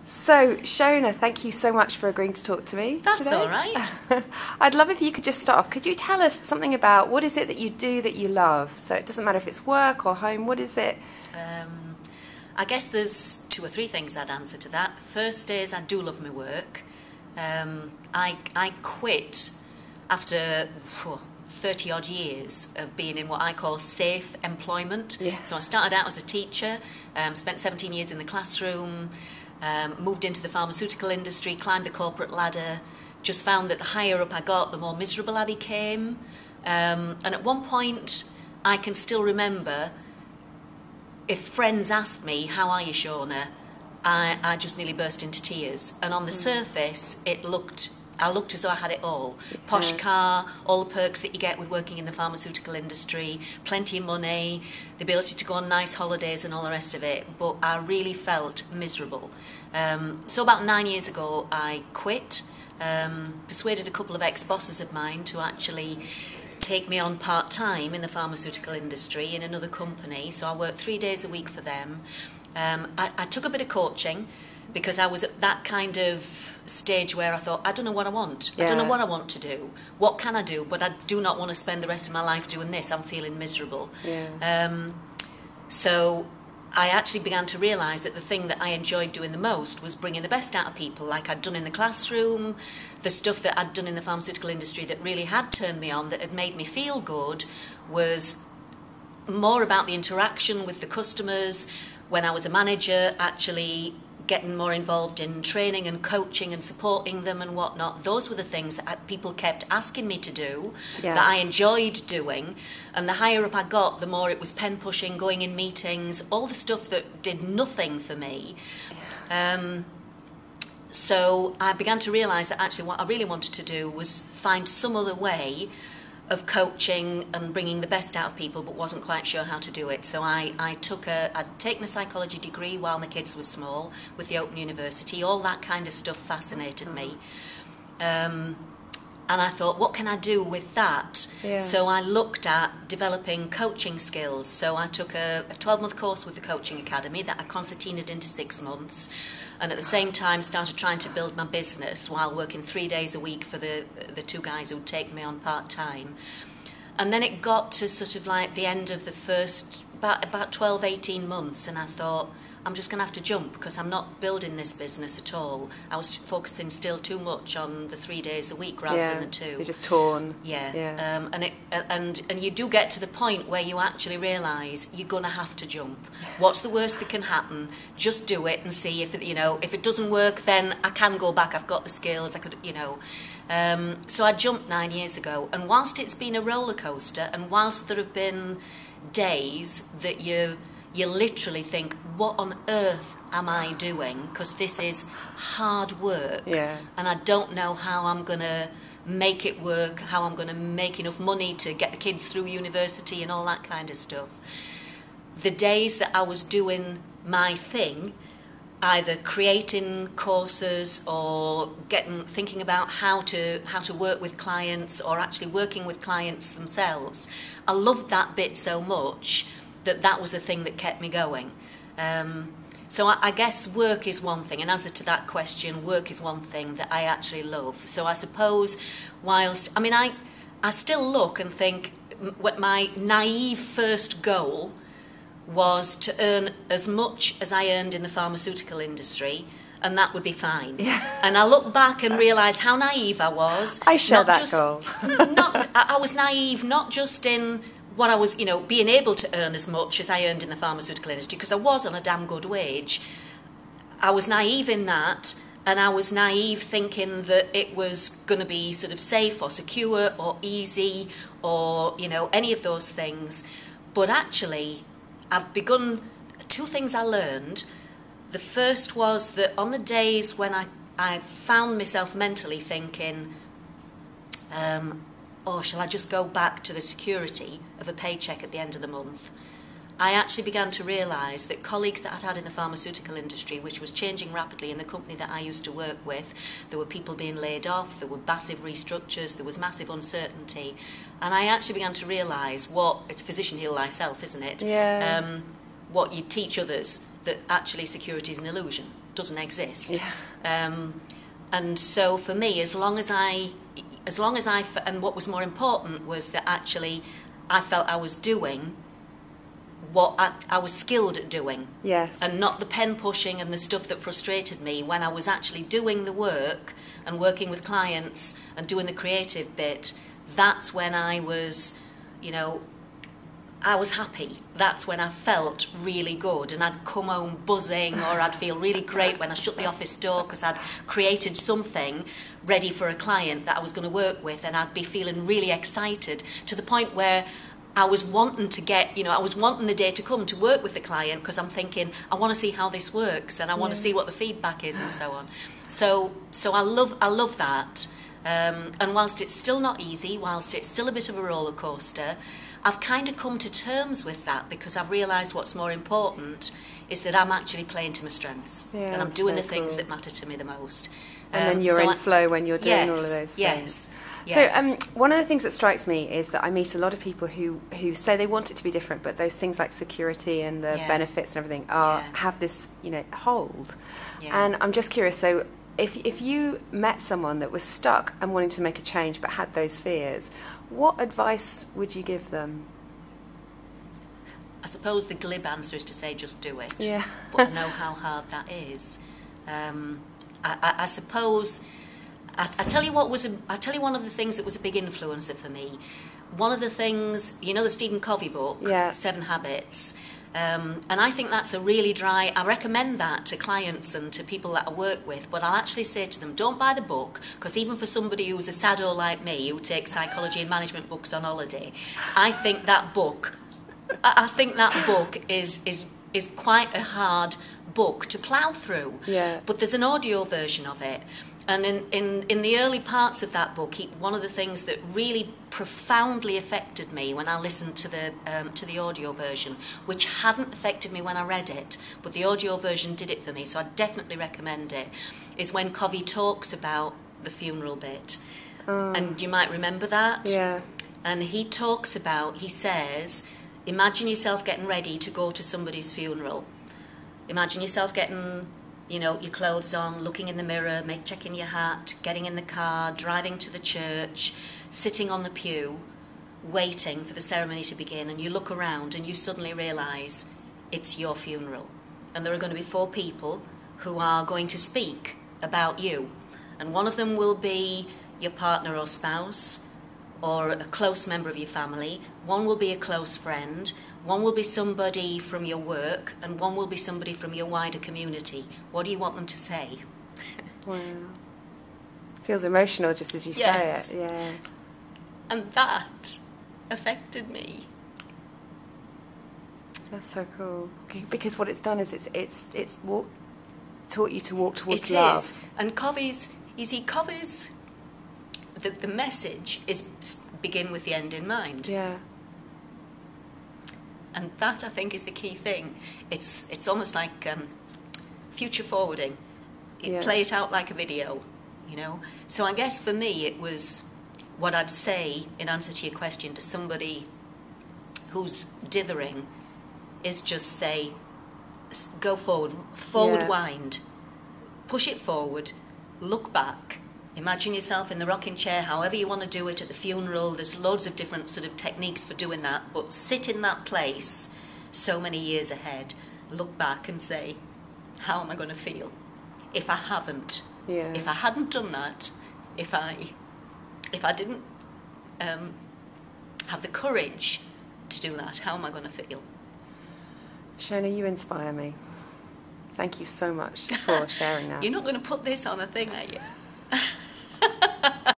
So, Shona, thank you so much for agreeing to talk to me That's today. all right. I'd love if you could just start off. Could you tell us something about what is it that you do that you love? So it doesn't matter if it's work or home. What is it? I guess there's 2 or 3 things I'd answer to that. First is I do love my work. I quit after 30 odd years of being in what I call safe employment. Yeah. So I started out as a teacher, spent 17 years in the classroom, moved into the pharmaceutical industry, climbed the corporate ladder, just found that the higher up I got, the more miserable I became. And at one point, I can still remember, if friends asked me, "How are you, Shona?" I just nearly burst into tears. And on the surface, I looked as though I had it all. Posh car, all the perks that you get with working in the pharmaceutical industry, plenty of money, the ability to go on nice holidays and all the rest of it. But I really felt miserable. So about 9 years ago, I quit, persuaded a couple of ex-bosses of mine to actually take me on part-time in the pharmaceutical industry in another company. So I worked 3 days a week for them. I took a bit of coaching because I was at that kind of stage where I thought, I don't know what I want. I don't know what I want to do. What can I do? But I do not want to spend the rest of my life doing this. I'm feeling miserable. So I actually began to realise that the thing that I enjoyed doing the most was bringing the best out of people, like I'd done in the classroom, the stuff that I'd done in the pharmaceutical industry that really had turned me on, that had made me feel good, was more about the interaction with the customers. When I was a manager, actually getting more involved in training and coaching and supporting them and whatnot. Those were the things that people kept asking me to do, that I enjoyed doing. And the higher up I got, the more it was pen pushing, going in meetings, all the stuff that did nothing for me. So I began to realise that actually what I really wanted to do was find some other way of coaching and bringing the best out of people, but wasn't quite sure how to do it. So I'd taken a psychology degree while my kids were small with the Open University. All that kind of stuff fascinated me. And I thought, what can I do with that? So I looked at developing coaching skills. So I took a 12-month course with the Coaching Academy that I concertinaed into 6 months. And at the same time started trying to build my business while working 3 days a week for the 2 guys who'd take me on part-time. And then it got to sort of like the end of the first, about 12, 18 months, and I thought, I'm just going to have to jump because I'm not building this business at all. I was focusing still too much on the 3 days a week rather than the 2. You're just torn. And you do get to the point where you actually realise you're going to have to jump. What's the worst that can happen? Just do it and see if it doesn't work. Then I can go back. I've got the skills. I could. So I jumped 9 years ago, and whilst it's been a roller coaster, and whilst there have been days that you literally think, what on earth am I doing? Because this is hard work. And I don't know how I'm going to make it work, how I'm going to make enough money to get the kids through university and all that kind of stuff. The days that I was doing my thing, either creating courses or thinking about how to work with clients or actually working with clients themselves, I loved that bit so much that was the thing that kept me going. So I guess work is one thing. In answer to that question, work is one thing that I actually love. So I suppose I still look and think what my naive first goal was to earn as much as I earned in the pharmaceutical industry, and that would be fine. And I look back and realise how naive I was. I share that goal. I was naive not just in what I was, being able to earn as much as I earned in the pharmaceutical industry, because I was on a damn good wage. I was naive in that, and I was naive thinking that it was going to be sort of safe or secure or easy or, any of those things. But actually, I've begun, 2 things I learned. The first was that on the days when I found myself mentally thinking, shall I just go back to the security of a paycheck at the end of the month? I actually began to realise that colleagues that I'd had in the pharmaceutical industry, which was changing rapidly in the company that I used to work with, there were people being laid off, there were massive restructures, there was massive uncertainty. And I actually began to realise it's physician heal thyself, isn't it? What you teach others, that actually security is an illusion, doesn't exist. Yeah. And so for me, as long as I, and what was more important was that actually I felt I was doing what I was skilled at doing. Yes. And not the pen pushing and the stuff that frustrated me. When I was actually doing the work and working with clients and doing the creative bit, that's when I was, you know, I was happy. That's when I felt really good, and I'd come home buzzing, or I'd feel really great when I shut the office door because I'd created something ready for a client that I was going to work with, and I'd be feeling really excited to the point where I was wanting to get, you know, I was wanting the day to come to work with the client because I'm thinking, I want to see how this works and I want to see what the feedback is and so on. So I love that. And whilst it's still not easy, whilst it's still a bit of a roller coaster, I've kind of come to terms with that because I've realised what's more important is that I'm actually playing to my strengths, and I'm doing the things that matter to me the most. And then you're in flow when you're doing all of those things. Yes. So one of the things that strikes me is that I meet a lot of people who say they want it to be different, but those things like security and the benefits and everything have this, you know, hold. Yeah. And I'm just curious, so if you met someone that was stuck and wanting to make a change but had those fears, what advice would you give them? I suppose the glib answer is to say just do it. Yeah. But I know how hard that is. I suppose I tell you one of the things that was a big influencer for me. One of the things, you know, the Stephen Covey book, 7 Habits. And I think that's a really dry. I recommend that to clients and to people that I work with, but I'll actually say to them, don't buy the book, because even for somebody who's a sado like me, who takes psychology and management books on holiday, I think that book is quite a hard book to plough through. Yeah. But there's an audio version of it. And in the early parts of that book, one of the things that really profoundly affected me when I listened to the audio version, which hadn't affected me when I read it, but the audio version did it for me, so I definitely recommend it, is when Covey talks about the funeral bit. And you might remember that. Yeah. And he says, imagine yourself getting ready to go to somebody's funeral. Imagine yourself getting, you know, your clothes on, looking in the mirror, checking your hat, getting in the car, driving to the church, sitting on the pew, waiting for the ceremony to begin, and you look around and you suddenly realise it's your funeral. And there are going to be 4 people who are going to speak about you. And one of them will be your partner or spouse, or a close member of your family. One will be a close friend. One will be somebody from your work, and one will be somebody from your wider community. What do you want them to say? Wow. Feels emotional just as you say it. Yeah. And that affected me. That's so cool. Because what it's done is it's taught you to walk towards love. It is. And Covey's, the message is begin with the end in mind. Yeah. And that, I think, is the key thing. It's almost like future forwarding. Play it out like a video, you know. So I guess for me it was what I'd say in answer to your question to somebody who's dithering is just say, go forward wind, push it forward, look back. Imagine yourself in the rocking chair, however you want to do it at the funeral. There's loads of different sort of techniques for doing that, but sit in that place so many years ahead, look back and say, how am I going to feel if I haven't? Yeah. If I hadn't done that, if I didn't have the courage to do that, how am I going to feel? Shona, you inspire me. Thank you so much for sharing that. You're not going to put this on a thing, are you?